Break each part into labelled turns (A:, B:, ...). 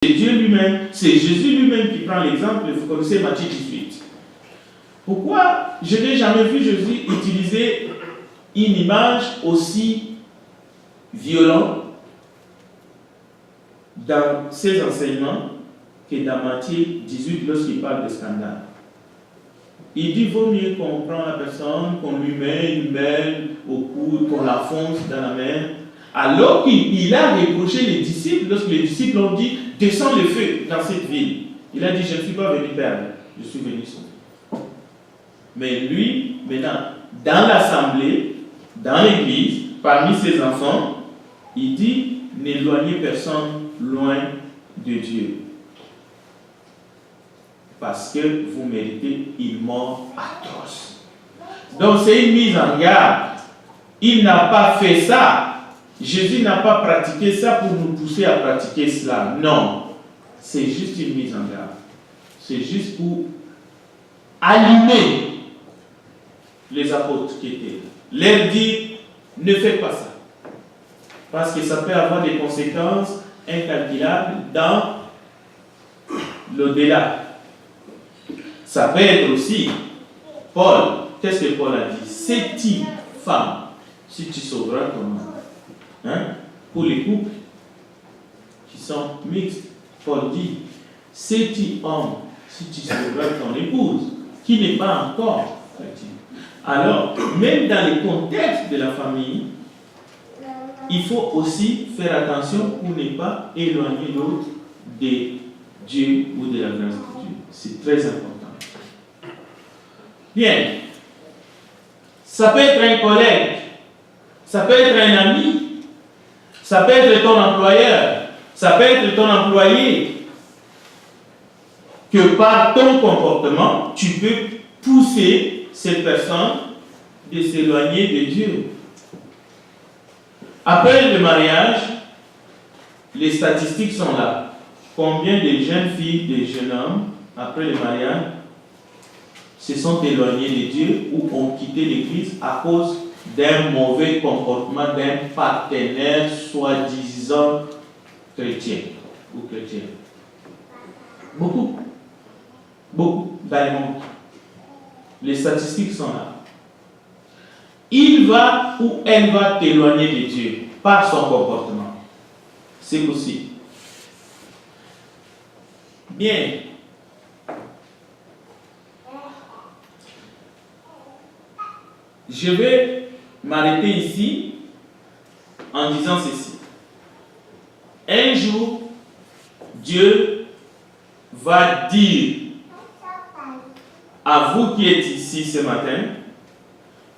A: C'est Dieu lui-même, c'est Jésus lui-même qui prend l'exemple. Vous connaissez Matthieu 18. Pourquoi je n'ai jamais vu Jésus utiliser une image aussi violente dans ses enseignements que dans Matthieu 18 lorsqu'il parle de scandale? Il dit vaut mieux qu'on prend la personne, qu'on lui met une belle au coude, qu'on la fonce dans la mer. Alors qu'il a reproché les disciples, lorsque les disciples ont dit descends le feu dans cette ville. Il a dit je ne suis pas venu perdre, je suis venu sauver. Mais lui, maintenant, dans l'assemblée, dans l'église, parmi ses enfants, il dit n'éloignez personne loin de Dieu. Parce que vous méritez une mort atroce. Donc c'est une mise en garde. Il n'a pas fait ça. Jésus n'a pas pratiqué ça pour nous pousser à pratiquer cela. Non. C'est juste une mise en garde. C'est juste pour allumer les apôtres qui étaient là. Leur dire, ne faites pas ça. Parce que ça peut avoir des conséquences incalculables dans l'au-delà. Ça peut être aussi, Paul, qu'est-ce que Paul a dit? C'est-il femme, si tu sauveras ton homme. Hein? Pour les couples qui sont mixtes, Paul dit, c'est-il homme, si tu sauveras ton épouse, qui n'est pas encore chrétienne. Alors, même dans les contextes de la famille, il faut aussi faire attention pour ne pas éloigner l'autre de Dieu ou de la grâce de Dieu. C'est très important. Bien. Ça peut être un collègue, ça peut être un ami, ça peut être ton employeur, ça peut être ton employé, que par ton comportement, tu peux pousser cette personne de s'éloigner de Dieu. Après le mariage, les statistiques sont là. Combien de jeunes filles, de jeunes hommes, après le mariage, se sont éloignés de Dieu ou ont quitté l'église à cause d'un mauvais comportement d'un partenaire soi-disant chrétien ou chrétien? Beaucoup. Beaucoup dans le monde. Les statistiques sont là. Il va ou elle va t'éloigner de Dieu par son comportement. C'est possible. Bien. Je vais m'arrêter ici en disant ceci. Un jour, Dieu va dire à vous qui êtes ici ce matin,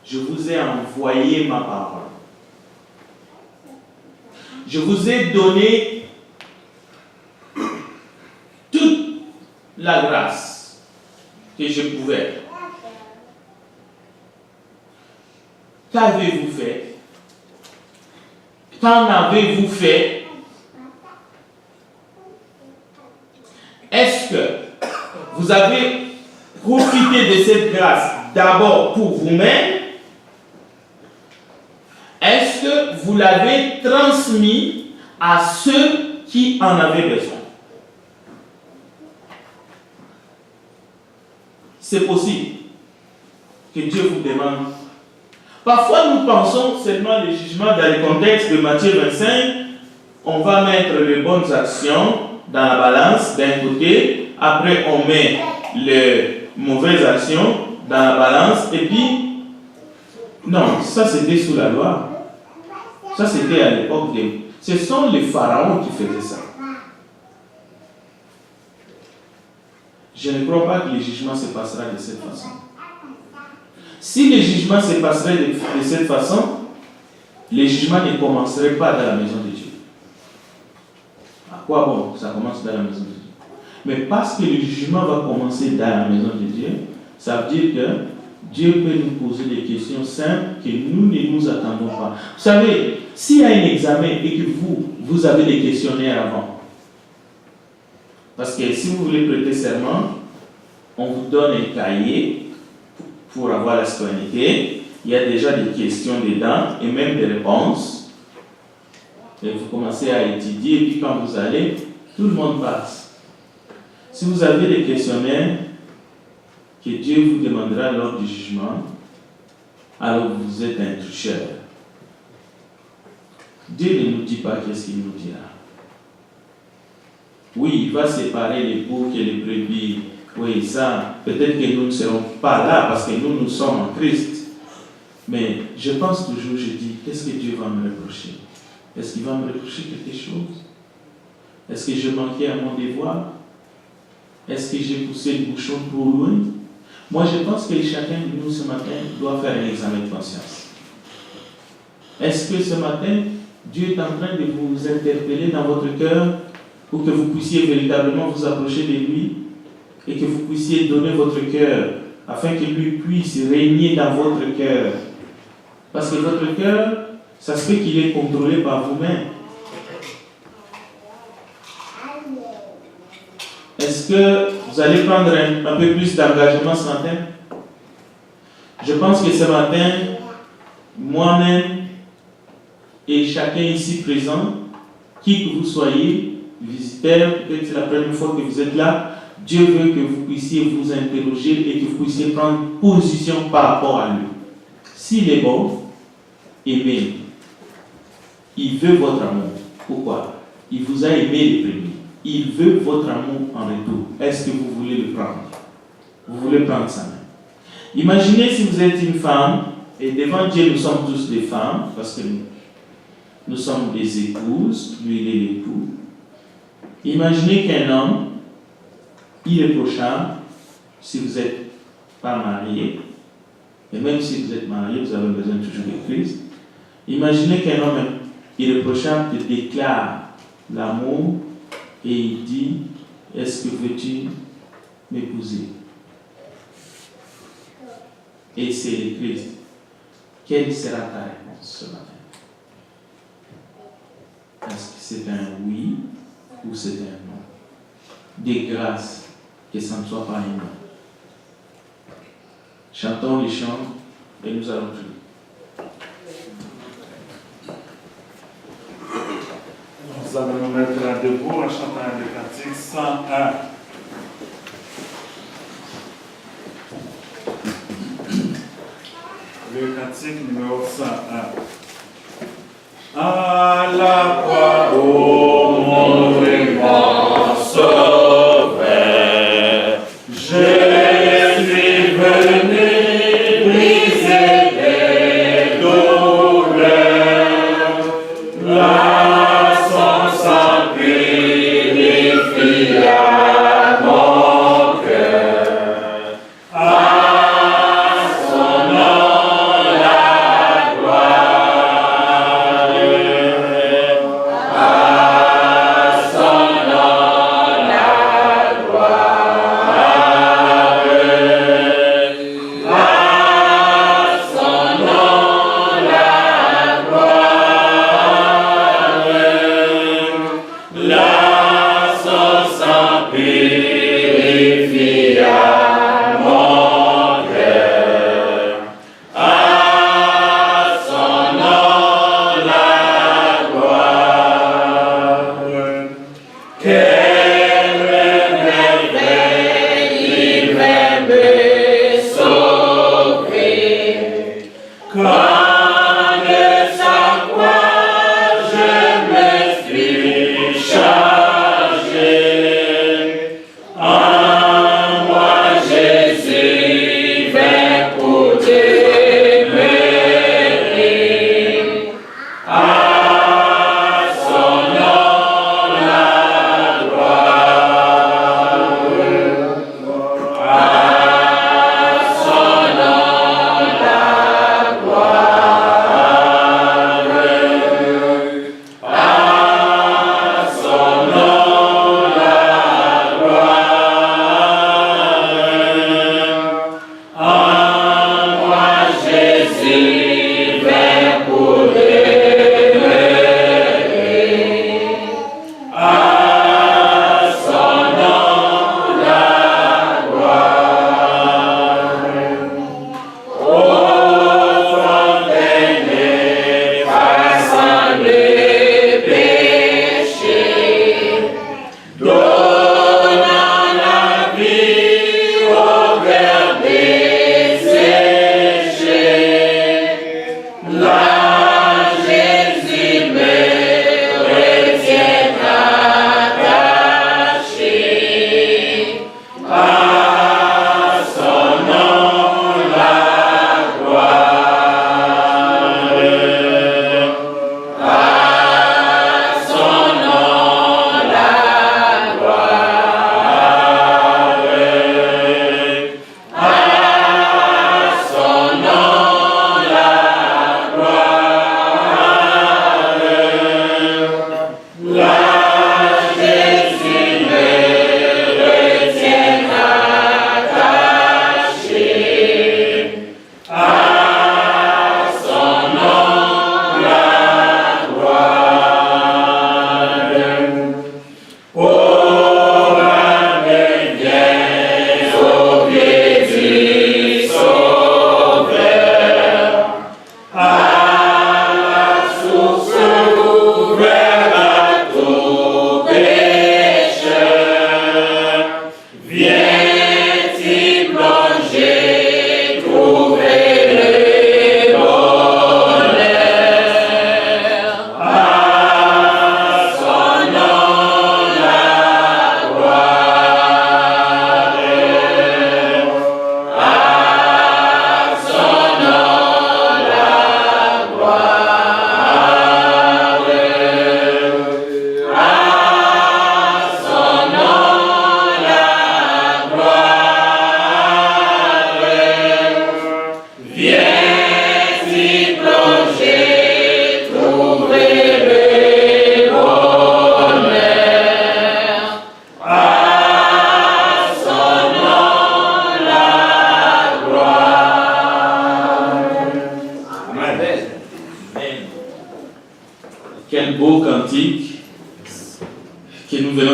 A: je vous ai envoyé ma parole. Je vous ai donné toute la grâce que je pouvais. Qu'avez-vous fait? Qu'en avez-vous fait? Est-ce que vous avez profité de cette grâce d'abord pour vous-même? Est-ce que vous l'avez transmis à ceux qui en avaient besoin? C'est possible que Dieu vous demande. Parfois, nous pensons seulement les jugements dans le contexte de Matthieu 25. On va mettre les bonnes actions dans la balance d'un côté. Après, on met les mauvaises actions dans la balance. Et puis, non, ça c'était sous la loi. Ça c'était à l'époque de... Ce sont les pharaons qui faisaient ça. Je ne crois pas que le jugement se passera de cette façon. Si le jugement se passerait de cette façon, le jugement ne commencerait pas dans la maison de Dieu. À quoi bon? Ça commence dans la maison de Dieu. Mais parce que le jugement va commencer dans la maison de Dieu, ça veut dire que Dieu peut nous poser des questions simples que nous ne nous attendons pas. Vous savez, s'il y a un examen et que vous avez des questionnaires avant, parce que si vous voulez prêter serment, on vous donne un cahier pour avoir la citoyenneté. Il y a déjà des questions dedans et même des réponses. Et vous commencez à étudier, et puis quand vous allez, Tout le monde passe. Si vous avez des questionnaires que Dieu vous demandera lors du jugement, alors vous êtes un tricheur. Dieu ne nous dit pas qu'est-ce qu'il nous dira. Oui, il va séparer les boucs et les brebis. Oui, ça, peut-être que nous ne serons pas là parce que nous sommes en Christ. Mais je pense toujours, je dis, qu'est-ce que Dieu va me reprocher? Est-ce qu'il va me reprocher quelque chose? Est-ce que je manquais à mon devoir? Est-ce que j'ai poussé le bouchon trop loin? Moi, je pense que chacun de nous ce matin doit faire un examen de conscience. Est-ce que ce matin, Dieu est en train de vous interpeller dans votre cœur pour que vous puissiez véritablement vous approcher de lui et que vous puissiez donner votre cœur afin que lui puisse régner dans votre cœur? Parce que votre cœur, ça se fait qu'il est contrôlé par vous-même. Est-ce que vous allez prendre un peu plus d'engagement ce matin? Je pense que ce matin, moi-même et chacun ici présent, qui que vous soyez, visiteur, peut-être c'est la première fois que vous êtes là, Dieu veut que vous puissiez vous interroger et que vous puissiez prendre position par rapport à lui. S'il est bon, aimez-le. Il veut votre amour. Pourquoi? Il vous a aimé les premiers. Il veut votre amour en retour. Est-ce que vous voulez le prendre? Vous voulez prendre sa main? Imaginez si vous êtes une femme, et devant Dieu nous sommes tous des femmes, parce que nous sommes des épouses, lui il est l'époux. Imaginez qu'un homme, irréprochable, si vous n'êtes pas marié, et même si vous êtes marié, vous avez besoin toujours de Christ. Imaginez qu'un homme irréprochable te déclare l'amour et il dit, est-ce que veux-tu m'épouser? Et c'est le Christ. Quelle sera ta réponse ce matin? Est-ce que c'est un oui ou c'est un non? Des grâces, que ça ne soit pas un non. Chantons les chants et nous allons prier.
B: Nous allons nous mettre debout en chantant le cantique 101. Le cantique numéro 101. À la croix, ô mon aimant sauveur, je suis venu briser les douleurs. Son sang purifia mon cœur. À son nom la gloire. À son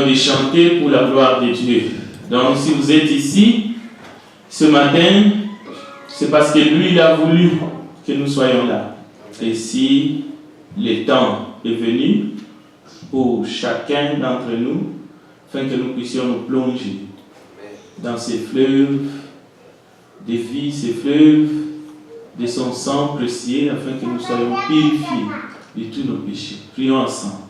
A: de chanter pour la gloire de Dieu. Donc si vous êtes ici ce matin, c'est parce que lui il a voulu que nous soyons là. Et si le temps est venu pour chacun d'entre nous, afin que nous puissions nous plonger dans ces fleuves de vie, ces fleuves de son sang précieux, afin que nous soyons purifiés de tous nos péchés. Prions ensemble.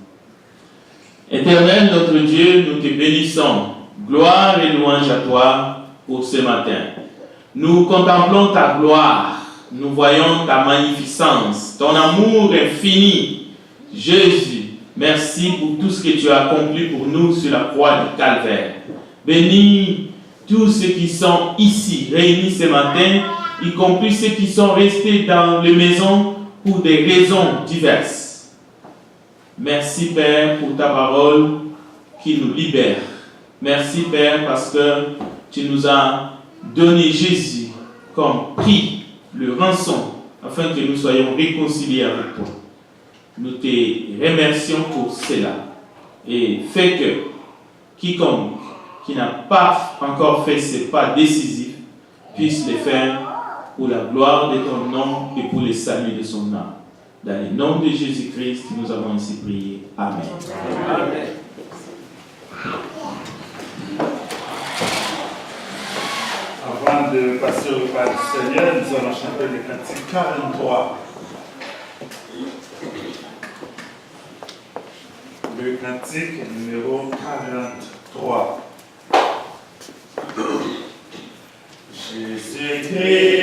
A: Éternel notre Dieu, nous te bénissons. Gloire et louange à toi pour ce matin. Nous contemplons ta gloire, nous voyons ta magnificence, ton amour infini. Jésus, merci pour tout ce que tu as accompli pour nous sur la croix du Calvaire. Bénis tous ceux qui sont ici, réunis ce matin, y compris ceux qui sont restés dans les maisons pour des raisons diverses. Merci Père pour ta parole qui nous libère. Merci Père parce que tu nous as donné Jésus comme prix, le rançon, afin que nous soyons réconciliés avec toi. Nous te remercions pour cela et fais que quiconque qui n'a pas encore fait ses pas décisifs puisse les faire pour la gloire de ton nom et pour le salut de son âme. Dans le nom de Jésus-Christ, nous avons ainsi prié. Amen. Amen.
B: Avant de passer au repas du Seigneur, nous allons chanter le cantique 43. Le cantique numéro 43. Jésus-Christ.